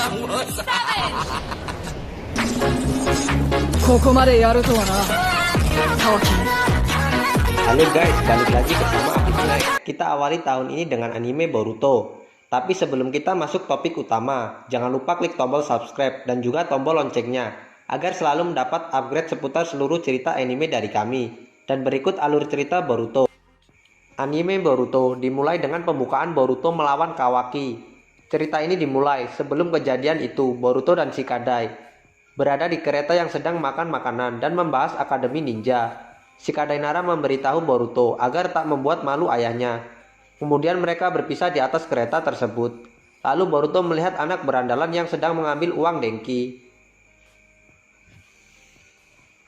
Halo guys, balik lagi bersama Akif Night. Kita awali tahun ini dengan anime Boruto. Tapi sebelum kita masuk topik utama, jangan lupa klik tombol subscribe dan juga tombol loncengnya agar selalu mendapat upgrade seputar seluruh cerita anime dari kami. Dan berikut alur cerita Boruto. Anime Boruto dimulai dengan pembukaan Boruto melawan Kawaki. Cerita ini dimulai sebelum kejadian itu Boruto dan Shikadai berada di kereta yang sedang makan makanan dan membahas Akademi Ninja. Shikadai Nara memberitahu Boruto agar tak membuat malu ayahnya. Kemudian mereka berpisah di atas kereta tersebut. Lalu Boruto melihat anak berandalan yang sedang mengambil uang Denki.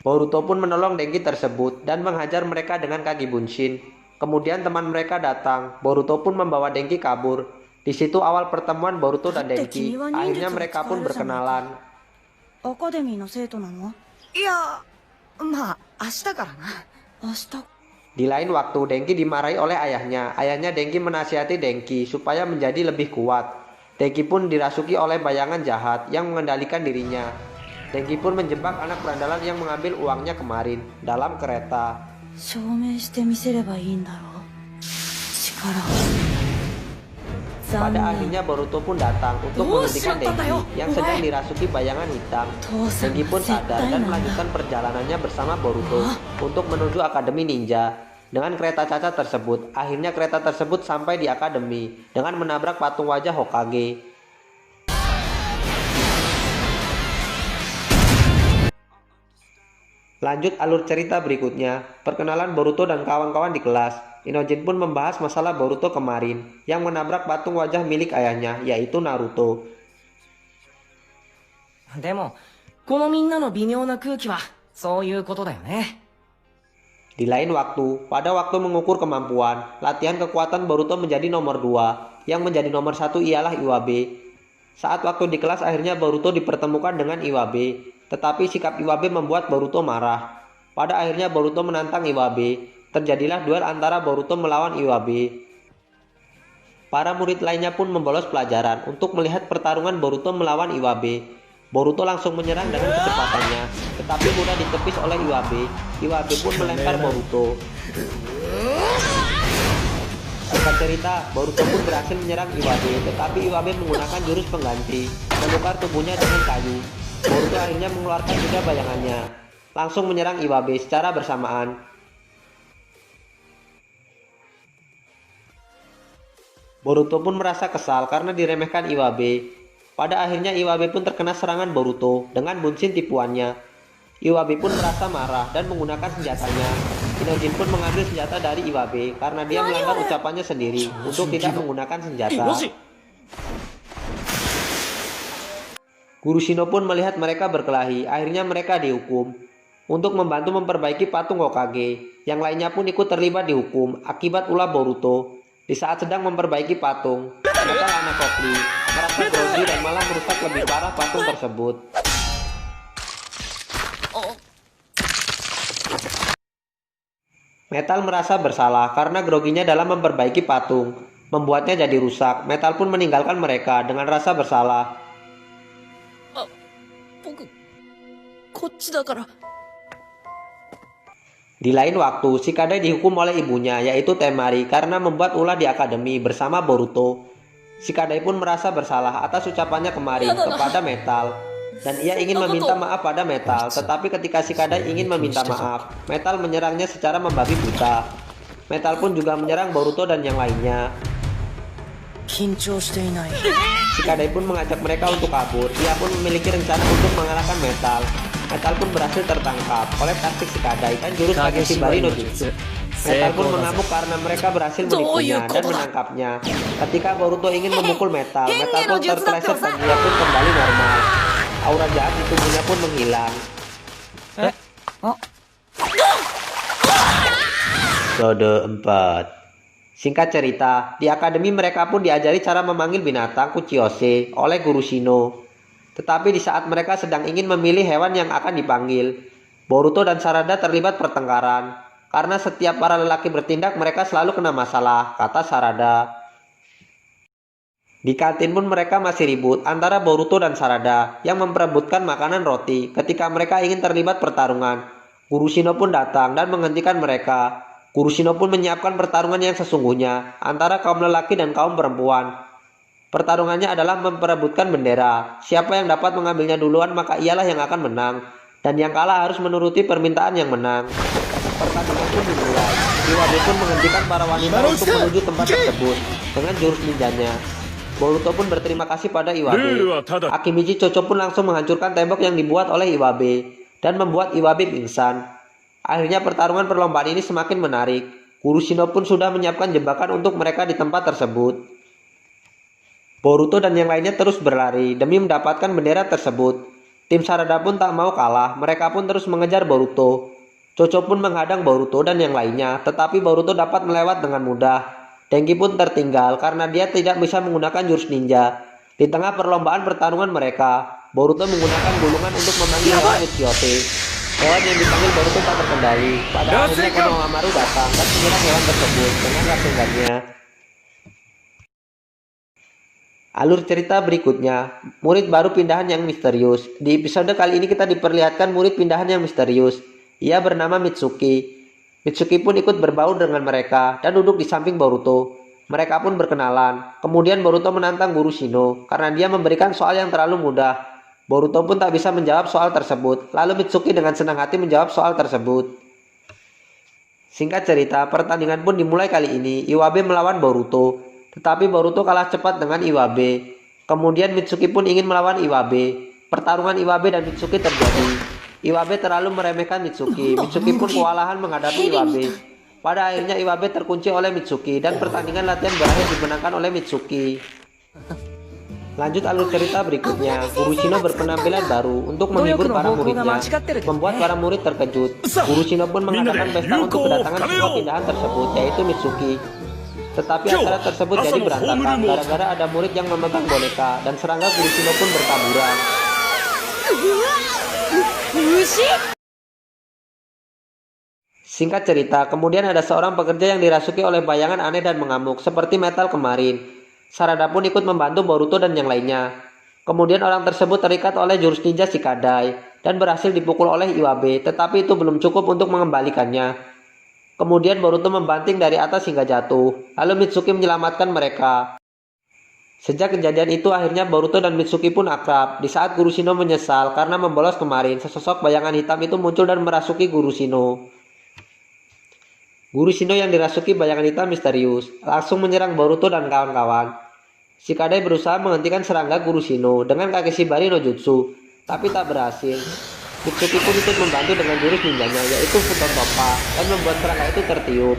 Boruto pun menolong Denki tersebut dan menghajar mereka dengan kaki bunshin. Kemudian teman mereka datang. Boruto pun membawa Denki kabur. Di situ awal pertemuan Boruto dan Denki. Akhirnya mereka pun berkenalan. Di lain waktu, Denki dimarahi oleh ayahnya. Ayahnya Denki menasihati Denki supaya menjadi lebih kuat. Denki pun dirasuki oleh bayangan jahat yang mengendalikan dirinya. Denki pun menjebak anak berandalan yang mengambil uangnya kemarin dalam kereta. Pada akhirnya Boruto pun datang untuk menghentikan Denki yang sedang dirasuki bayangan hitam. Denki pun sadar dan melanjutkan perjalanannya bersama Boruto untuk menuju Akademi Ninja. Dengan kereta cacat tersebut, akhirnya kereta tersebut sampai di Akademi dengan menabrak patung wajah Hokage. Lanjut alur cerita berikutnya, perkenalan Boruto dan kawan-kawan di kelas. Inojin pun membahas masalah Boruto kemarin yang menabrak patung wajah milik ayahnya, yaitu Naruto. Di lain waktu, pada waktu mengukur kemampuan, latihan kekuatan Boruto menjadi nomor 2, yang menjadi nomor 1 ialah Iwabe. Saat waktu di kelas akhirnya Boruto dipertemukan dengan Iwabe. Tetapi sikap Iwabe membuat Boruto marah. Pada akhirnya Boruto menantang Iwabe. Terjadilah duel antara Boruto melawan Iwabe. Para murid lainnya pun membolos pelajaran untuk melihat pertarungan Boruto melawan Iwabe. Boruto langsung menyerang dengan kecepatannya, tetapi mudah ditepis oleh Iwabe. Iwabe pun melempar Boruto. Singkat cerita, Boruto pun berhasil menyerang Iwabe, tetapi Iwabe menggunakan jurus pengganti, menukar tubuhnya dengan kayu. Boruto akhirnya mengeluarkan juga bayangannya, langsung menyerang Iwabe secara bersamaan. Boruto pun merasa kesal karena diremehkan Iwabe. Pada akhirnya Iwabe pun terkena serangan Boruto dengan bunshin tipuannya. Iwabe pun merasa marah dan menggunakan senjatanya. Inojin pun mengambil senjata dari Iwabe karena dia melanggar ucapannya sendiri untuk tidak menggunakan senjata. Guru Shino pun melihat mereka berkelahi, akhirnya mereka dihukum untuk membantu memperbaiki patung Hokage. Yang lainnya pun ikut terlibat dihukum akibat ulah Boruto. Di saat sedang memperbaiki patung, metal anak Kokli merasa grogi dan malah merusak lebih parah patung tersebut. Metal merasa bersalah karena groginya dalam memperbaiki patung, membuatnya jadi rusak. Metal pun meninggalkan mereka dengan rasa bersalah. Di lain waktu, Shikadai dihukum oleh ibunya yaitu Temari karena membuat ulah di akademi bersama Boruto. Shikadai pun merasa bersalah atas ucapannya kemarin kepada Metal dan ia ingin meminta maaf pada Metal, tetapi ketika Shikadai ingin meminta maaf, Metal menyerangnya secara membabi buta. Metal pun juga menyerang Boruto dan yang lainnya. Shikadai pun mengajak mereka untuk kabur. Ia pun memiliki rencana untuk mengalahkan Metal. Metal pun berhasil tertangkap oleh taktik Shikadai dan jurus Kageshibari no Jutsu. Metal pun mengamuk karena mereka berhasil menipunya dan menangkapnya. Ketika Boruto ingin memukul Metal, Metal pun terpeleset dan dia pun kembali normal. Aura jahat di tubuhnya pun menghilang. Episode 4. Singkat cerita, di akademi mereka pun diajari cara memanggil binatang Kuchiyose oleh Guru Shino. Tetapi di saat mereka sedang ingin memilih hewan yang akan dipanggil, Boruto dan Sarada terlibat pertengkaran. Karena setiap para lelaki bertindak mereka selalu kena masalah, kata Sarada. Di kantin pun mereka masih ribut antara Boruto dan Sarada yang memperebutkan makanan roti ketika mereka ingin terlibat pertarungan. Guru Shino pun datang dan menghentikan mereka. Guru Shino pun menyiapkan pertarungan yang sesungguhnya antara kaum lelaki dan kaum perempuan. Pertarungannya adalah memperebutkan bendera. Siapa yang dapat mengambilnya duluan maka ialah yang akan menang. Dan yang kalah harus menuruti permintaan yang menang. Pertandingan pun dimulai. Iwabe pun menghentikan para wanita untuk menuju tempat tersebut dengan jurus ninjanya. Boruto pun berterima kasih pada Iwabe. Akimichi Chocho pun langsung menghancurkan tembok yang dibuat oleh Iwabe dan membuat Iwabe pingsan. Akhirnya pertarungan perlombaan ini semakin menarik. Guru Shino pun sudah menyiapkan jebakan untuk mereka di tempat tersebut. Boruto dan yang lainnya terus berlari demi mendapatkan bendera tersebut. Tim Sarada pun tak mau kalah, mereka pun terus mengejar Boruto. Chocho pun menghadang Boruto dan yang lainnya, tetapi Boruto dapat melewat dengan mudah. Denki pun tertinggal karena dia tidak bisa menggunakan jurus ninja. Di tengah perlombaan pertarungan mereka, Boruto menggunakan gulungan untuk memanggil hewan Uchiyote. Hewan yang dipanggil Boruto tak terkendali. Pada akhirnya Konohamaru datang dan menyerang hewan tersebut dengan rasengannya. Alur cerita berikutnya, murid baru pindahan yang misterius. Di episode kali ini kita diperlihatkan murid pindahan yang misterius. Ia bernama Mitsuki. Mitsuki pun ikut berbaur dengan mereka dan duduk di samping Boruto. Mereka pun berkenalan. Kemudian Boruto menantang Guru Shino karena dia memberikan soal yang terlalu mudah. Boruto pun tak bisa menjawab soal tersebut. Lalu Mitsuki dengan senang hati menjawab soal tersebut. Singkat cerita, pertandingan pun dimulai kali ini. Iwabe melawan Boruto, tetapi Boruto kalah cepat dengan Iwabe. Kemudian Mitsuki pun ingin melawan Iwabe. Pertarungan Iwabe dan Mitsuki terjadi. Iwabe terlalu meremehkan Mitsuki. Mitsuki pun kewalahan menghadapi Iwabe. Pada akhirnya Iwabe terkunci oleh Mitsuki dan pertandingan latihan berakhir dimenangkan oleh Mitsuki. Lanjut alur cerita berikutnya. Guru Shino berpenampilan baru untuk menghibur para muridnya, membuat para murid terkejut. Guru Shino pun mengadakan pesta untuk kedatangan siswa pindahan tersebut, yaitu Mitsuki. Tetapi acara tersebut jadi berantakan gara-gara ada murid yang memegang boneka dan serangga Guru Shino pun bertaburan. Singkat cerita, kemudian ada seorang pekerja yang dirasuki oleh bayangan aneh dan mengamuk seperti metal kemarin. Sarada pun ikut membantu Boruto dan yang lainnya. Kemudian orang tersebut terikat oleh jurus ninja Shikadai dan berhasil dipukul oleh Iwabe, tetapi itu belum cukup untuk mengembalikannya. Kemudian Boruto membanting dari atas hingga jatuh. Lalu Mitsuki menyelamatkan mereka. Sejak kejadian itu akhirnya Boruto dan Mitsuki pun akrab. Di saat Guru Shino menyesal karena membolos kemarin, sesosok bayangan hitam itu muncul dan merasuki Guru Shino. Guru Shino yang dirasuki bayangan hitam misterius langsung menyerang Boruto dan kawan-kawan. Shikadai berusaha menghentikan serangga Guru Shino dengan Kakeshibari no Jutsu, tapi tak berhasil. Mitsuki pun ikut membantu dengan jurus ninjanya, yaitu Futotopa, dan membuat serangga itu tertiup.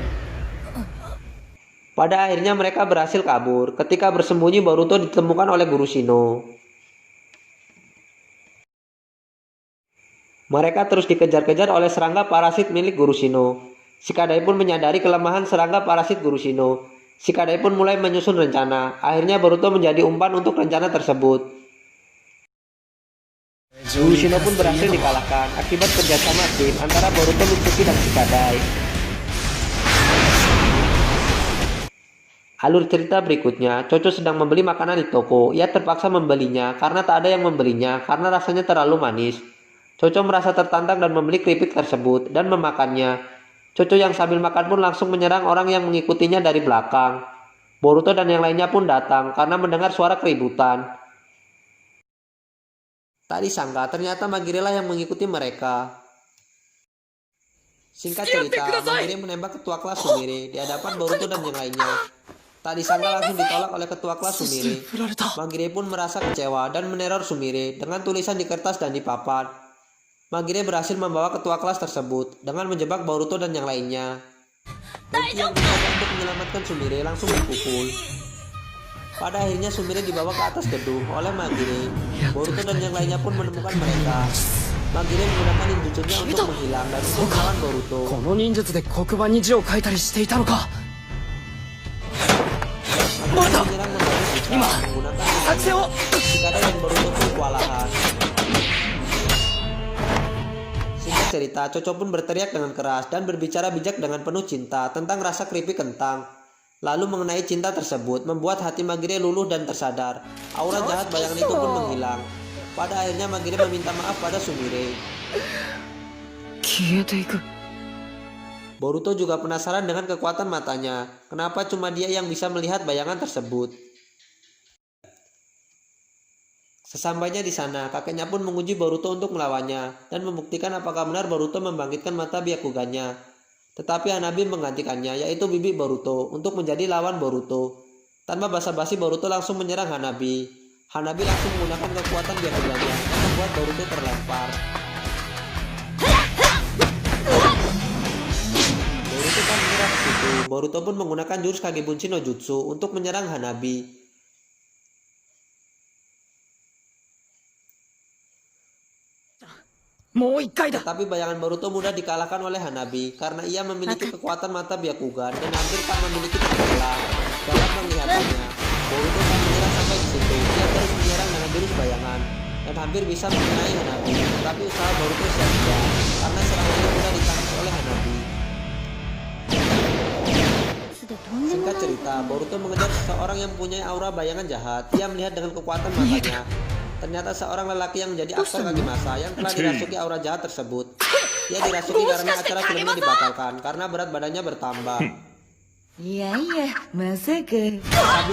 Pada akhirnya mereka berhasil kabur. Ketika bersembunyi, Boruto ditemukan oleh Guru Shino. Mereka terus dikejar-kejar oleh serangga parasit milik Guru Shino. Shikadai pun menyadari kelemahan serangga parasit Guru Shino. Shikadai pun mulai menyusun rencana. Akhirnya Boruto menjadi umpan untuk rencana tersebut. Guru Shino pun berhasil dikalahkan akibat kerjasama tim antara Boruto, Mitsuki, dan Shikadai. Alur cerita berikutnya, Chocho sedang membeli makanan di toko. Ia terpaksa membelinya karena tak ada yang membelinya karena rasanya terlalu manis. Chocho merasa tertantang dan membeli keripik tersebut dan memakannya. Chocho yang sambil makan pun langsung menyerang orang yang mengikutinya dari belakang. Boruto dan yang lainnya pun datang karena mendengar suara keributan. Tak disangka ternyata Magire lah yang mengikuti mereka. Singkat cerita, Magire menembak ketua kelas Sumire di hadapan Boruto dan yang lainnya. Tak disangka langsung ditolak oleh ketua kelas Sumire. Magire pun merasa kecewa dan meneror Sumire dengan tulisan di kertas dan di papan. Magire berhasil membawa ketua kelas tersebut dengan menjebak Boruto dan yang lainnya. Denki yang mencoba untuk menyelamatkan Sumire langsung dipukul. Pada akhirnya Sumire dibawa ke atas gedung oleh Magire. Boruto dan yang lainnya pun menemukan mereka. Magire menggunakan ninjutsunya untuk menghilang dan untuk melawan Boruto. Menyerang membantu menggunakan Shikadai dan Boruto pun kewalahan. Singkat cerita, Chocho pun berteriak dengan keras dan berbicara bijak dengan penuh cinta tentang rasa keripik kentang. Lalu mengenai cinta tersebut membuat hati Magire luluh dan tersadar. Aura jahat bayangan itu pun menghilang. Pada akhirnya Magire meminta maaf pada Sumire. Boruto juga penasaran dengan kekuatan matanya. Kenapa cuma dia yang bisa melihat bayangan tersebut? Sesampainya di sana, kakeknya pun menguji Boruto untuk melawannya dan membuktikan apakah benar Boruto membangkitkan mata Byakuganya. Tetapi Hanabi menggantikannya, yaitu bibi Boruto, untuk menjadi lawan Boruto. Tanpa basa-basi Boruto langsung menyerang Hanabi. Hanabi langsung menggunakan kekuatan Byakuganya dan membuat Boruto terlempar. Boruto kan menyerang ke situ. Boruto pun menggunakan jurus Kagebunshi no Jutsu untuk menyerang Hanabi. Tetapi bayangan Boruto mudah dikalahkan oleh Hanabi karena ia memiliki kekuatan mata Byakugan dan hampir tak memiliki kendala dalam melihatnya. Boruto tak menyerang sampai di situ. Ia terus menyerang dengan jurus bayangan dan hampir bisa mengenai Hanabi. Tetapi usaha Boruto sia-sia karena serangannya mudah ditangkap oleh Hanabi. Singkat cerita, Boruto mengejar seseorang yang mempunyai aura bayangan jahat. Ia melihat dengan kekuatan matanya. Ternyata seorang lelaki yang menjadi aktor Kagimasa yang telah dirasuki aura jahat tersebut. Ia dirasuki karena acara filmnya dibatalkan karena berat badannya bertambah. Sambil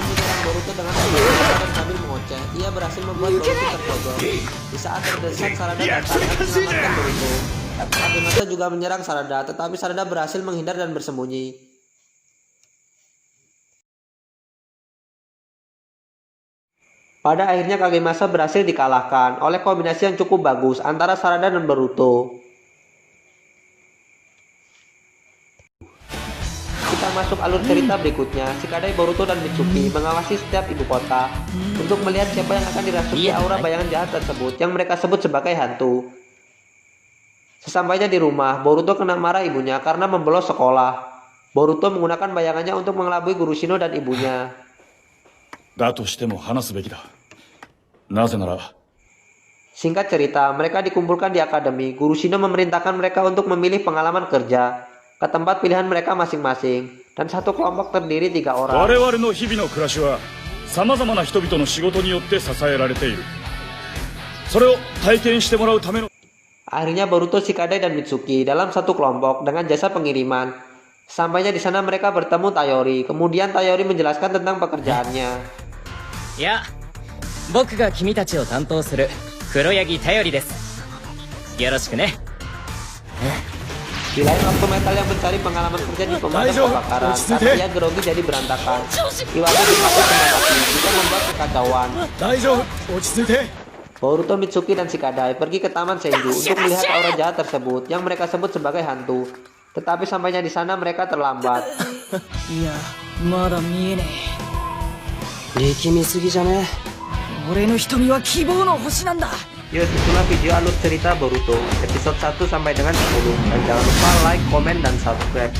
menyerang Boruto dengan senjata dan sambil mengoceh, ia berhasil membuat Boruto terpojok. Di saat terdesak, Sarada datang dan menyelamatkan Boruto. Kagimasa juga menyerang Sarada, tetapi Sarada berhasil menghindar dan bersembunyi. Pada akhirnya Kagemasa berhasil dikalahkan oleh kombinasi yang cukup bagus antara Sarada dan Boruto. Kita masuk alur cerita berikutnya. Shikadai, Boruto, dan Mitsuki mengawasi setiap ibu kota untuk melihat siapa yang akan dirasuki aura bayangan jahat tersebut yang mereka sebut sebagai hantu. Sesampainya di rumah, Boruto kena marah ibunya karena membolos sekolah. Boruto menggunakan bayangannya untuk mengelabui guru Shino dan ibunya. Singkat cerita, mereka dikumpulkan di akademi. Guru Shino memerintahkan mereka untuk memilih pengalaman kerja ke tempat pilihan mereka masing-masing, dan satu kelompok terdiri 3 orang. Akhirnya Boruto, Shikadai, dan Mitsuki dalam satu kelompok dengan jasa pengiriman. Sampainya di sana mereka bertemu Tayori. Kemudian Tayori menjelaskan tentang pekerjaannya. Ya, 僕が君たちを担当する黒柳頼りです。よろしくね。 Di lain waktu Metal yang mencari pengalaman kerja di pemadam kebakaran karena ia grogi jadi berantakan. Iwata dipakai Tsumadaki juga membuat kekacauan. Boruto, Mitsuki, dan Shikadai pergi ke Taman Senju untuk melihat aura jahat tersebut yang mereka sebut sebagai hantu. Tetapi sampainya di sana mereka terlambat. Yuk, itulah video alur cerita Boruto episode 1 sampai dengan 10. Dan jangan lupa like, komen, dan subscribe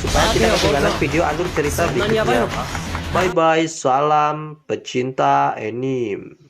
supaya tidak ketinggalan video alur cerita berikutnya. Bye bye, salam pecinta anime.